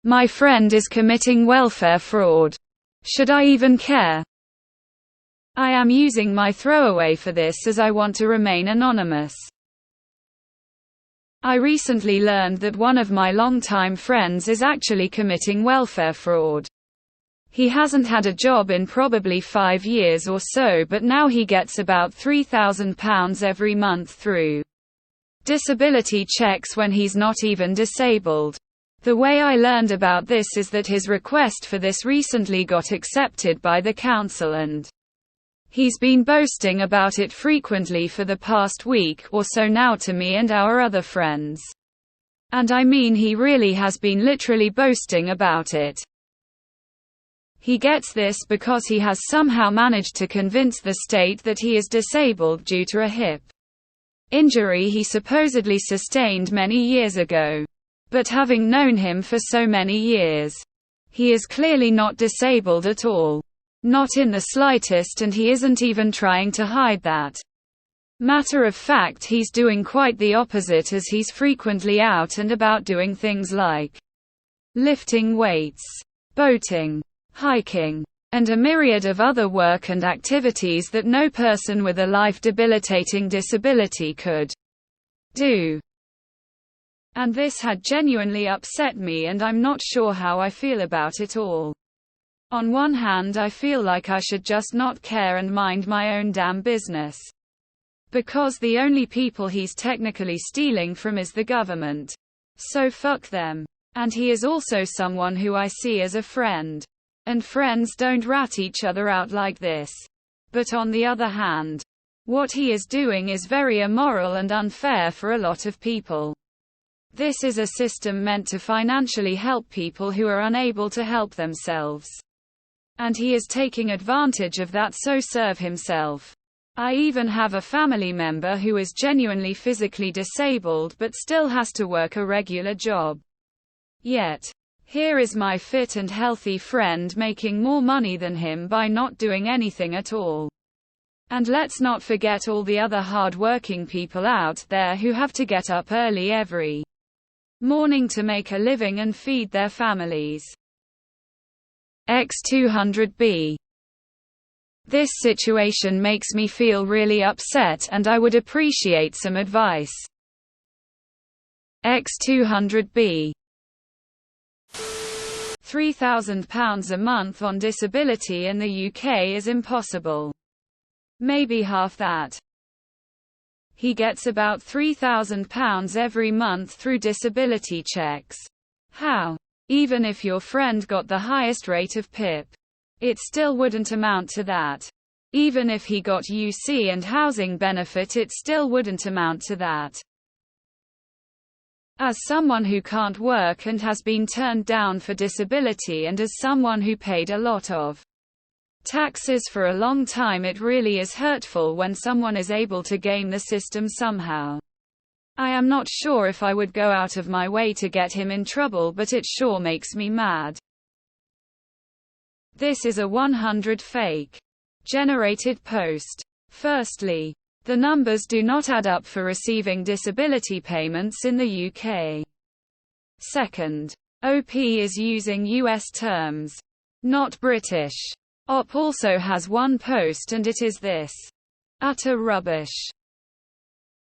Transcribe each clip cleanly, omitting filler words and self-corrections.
My friend is committing welfare fraud. Should I even care? I am using my throwaway for this as I want to remain anonymous. I recently learned that one of my longtime friends is actually committing welfare fraud. He hasn't had a job in probably 5 years or so, but now he gets about £3,000 every month through disability checks when he's not even disabled. The way I learned about this is that his request for this recently got accepted by the council, and he's been boasting about it frequently for the past week or so now to me and our other friends. And I mean, he really has been literally boasting about it. He gets this because he has somehow managed to convince the state that he is disabled due to a hip injury he supposedly sustained many years ago. But having known him for so many years, he is clearly not disabled at all. Not in the slightest, and he isn't even trying to hide that. Matter of fact, he's doing quite the opposite, as he's frequently out and about doing things like lifting weights, boating, hiking, and a myriad of other work and activities that no person with a life-debilitating disability could do. And this had genuinely upset me, and I'm not sure how I feel about it all. On one hand, I feel like I should just not care and mind my own damn business. Because the only people he's technically stealing from is the government. So fuck them. And he is also someone who I see as a friend. And friends don't rat each other out like this. But on the other hand, what he is doing is very immoral and unfair for a lot of people. This is a system meant to financially help people who are unable to help themselves. And he is taking advantage of that, so serve himself. I even have a family member who is genuinely physically disabled but still has to work a regular job. Yet, here is my fit and healthy friend making more money than him by not doing anything at all. And let's not forget all the other hard-working people out there who have to get up early every morning to make a living and feed their families. X200B. This situation makes me feel really upset, and I would appreciate some advice. X200B. £3,000 a month on disability in the UK is impossible. Maybe half that. He gets about £3,000 every month through disability checks. How? Even if your friend got the highest rate of PIP, it still wouldn't amount to that. Even if he got UC and housing benefit, it still wouldn't amount to that. As someone who can't work and has been turned down for disability, and as someone who paid a lot of taxes for a long time, it really is hurtful when someone is able to game the system somehow. I am not sure if I would go out of my way to get him in trouble, but it sure makes me mad. This is a 100 fake generated post. Firstly, the numbers do not add up for receiving disability payments in the UK. Second, OP is using US terms, not British. OP also has one post, and it is this: utter rubbish.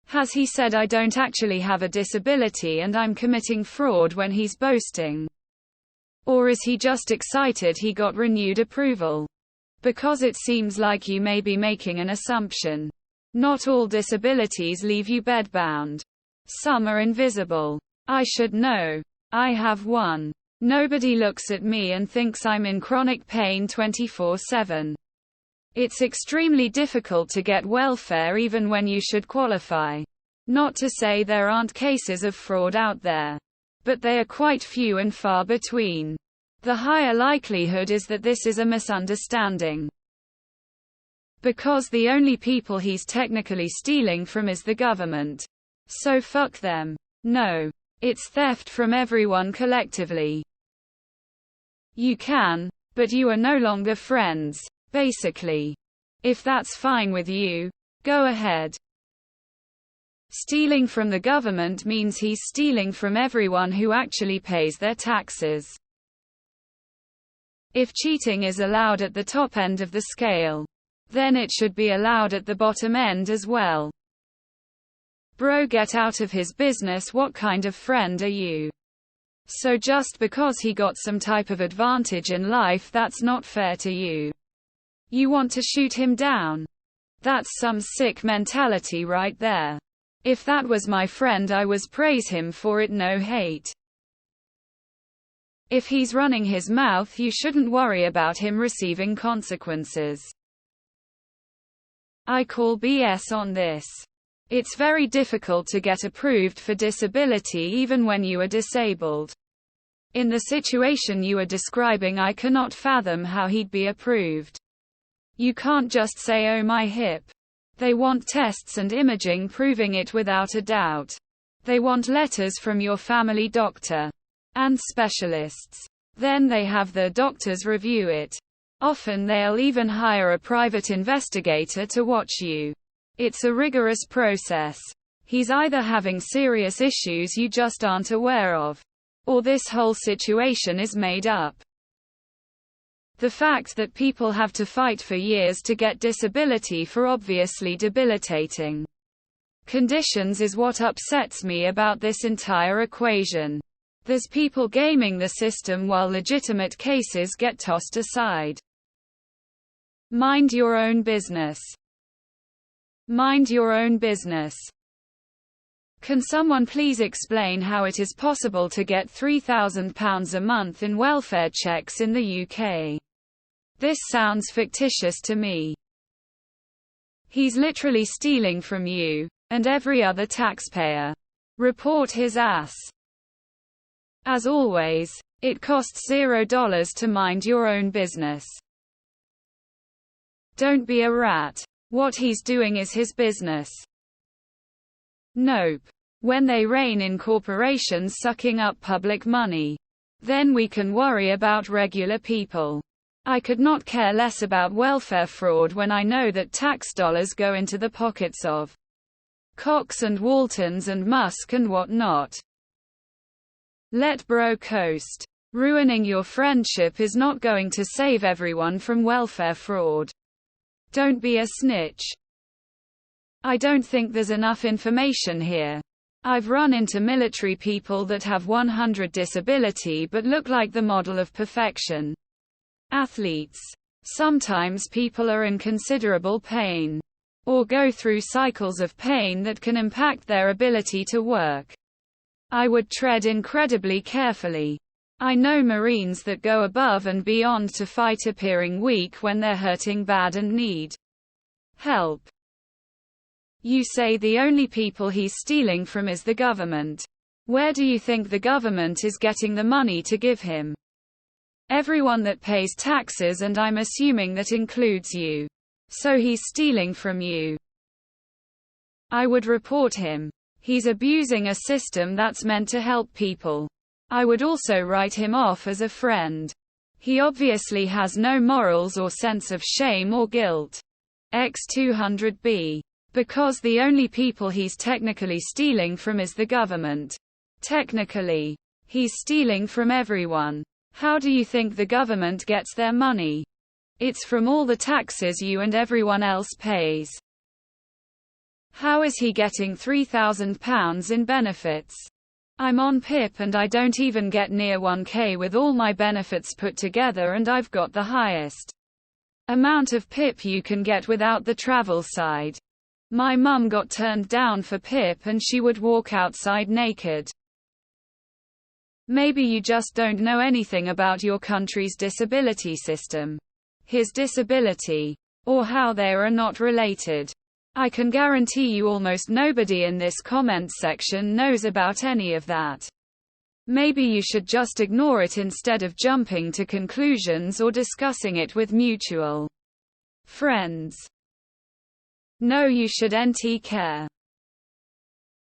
Has he said I don't actually have a disability and I'm committing fraud when he's boasting? Or is he just excited he got renewed approval? Because it seems like you may be making an assumption. Not all disabilities leave you bedbound. Some are invisible. I should know. I have one. Nobody looks at me and thinks I'm in chronic pain 24/7. It's extremely difficult to get welfare even when you should qualify. Not to say there aren't cases of fraud out there, but they are quite few and far between. The higher likelihood is that this is a misunderstanding. Because the only people he's technically stealing from is the government. So fuck them. No. It's theft from everyone collectively. You can, but you are no longer friends. Basically. If that's fine with you, go ahead. Stealing from the government means he's stealing from everyone who actually pays their taxes. If cheating is allowed at the top end of the scale, then it should be allowed at the bottom end as well. Bro, get out of his business. What kind of friend are you? So just because he got some type of advantage in life, that's not fair to you. You want to shoot him down? That's some sick mentality right there. If that was my friend, I was praise him for it, no hate. If he's running his mouth, you shouldn't worry about him receiving consequences. I call BS on this. It's very difficult to get approved for disability even when you are disabled. In the situation you are describing, I cannot fathom how he'd be approved. You can't just say, oh my hip. They want tests and imaging proving it without a doubt. They want letters from your family doctor and specialists. Then they have the doctors review it. Often they'll even hire a private investigator to watch you. It's a rigorous process. He's either having serious issues you just aren't aware of, or this whole situation is made up. The fact that people have to fight for years to get disability for obviously debilitating conditions is what upsets me about this entire equation. There's people gaming the system while legitimate cases get tossed aside. Mind your own business. Mind your own business. Can someone please explain how it is possible to get £3,000 a month in welfare checks in the UK? This sounds fictitious to me. He's literally stealing from you and every other taxpayer. Report his ass. As always, it costs $0 to mind your own business. Don't be a rat. What he's doing is his business. Nope. When they rein in corporations sucking up public money, then we can worry about regular people. I could not care less about welfare fraud when I know that tax dollars go into the pockets of Cox and Waltons and Musk and whatnot. Let bro coast. Ruining your friendship is not going to save everyone from welfare fraud. Don't be a snitch. I don't think there's enough information here. I've run into military people that have 100 disability but look like the model of perfection. Athletes. Sometimes people are in considerable pain, or go through cycles of pain that can impact their ability to work. I would tread incredibly carefully. I know Marines that go above and beyond to fight appearing weak when they're hurting bad and need help. You say the only people he's stealing from is the government. Where do you think the government is getting the money to give him? Everyone that pays taxes, and I'm assuming that includes you. So he's stealing from you. I would report him. He's abusing a system that's meant to help people. I would also write him off as a friend. He obviously has no morals or sense of shame or guilt. X200B. Because the only people he's technically stealing from is the government. Technically, he's stealing from everyone. How do you think the government gets their money? It's from all the taxes you and everyone else pays. How is he getting £3,000 in benefits? I'm on PIP and I don't even get near 1k with all my benefits put together, and I've got the highest amount of PIP you can get without the travel side. My mum got turned down for PIP and she would walk outside naked. Maybe you just don't know anything about your country's disability system, his disability, or how they are not related. I can guarantee you almost nobody in this comment section knows about any of that. Maybe you should just ignore it instead of jumping to conclusions or discussing it with mutual friends. No, you should NT care.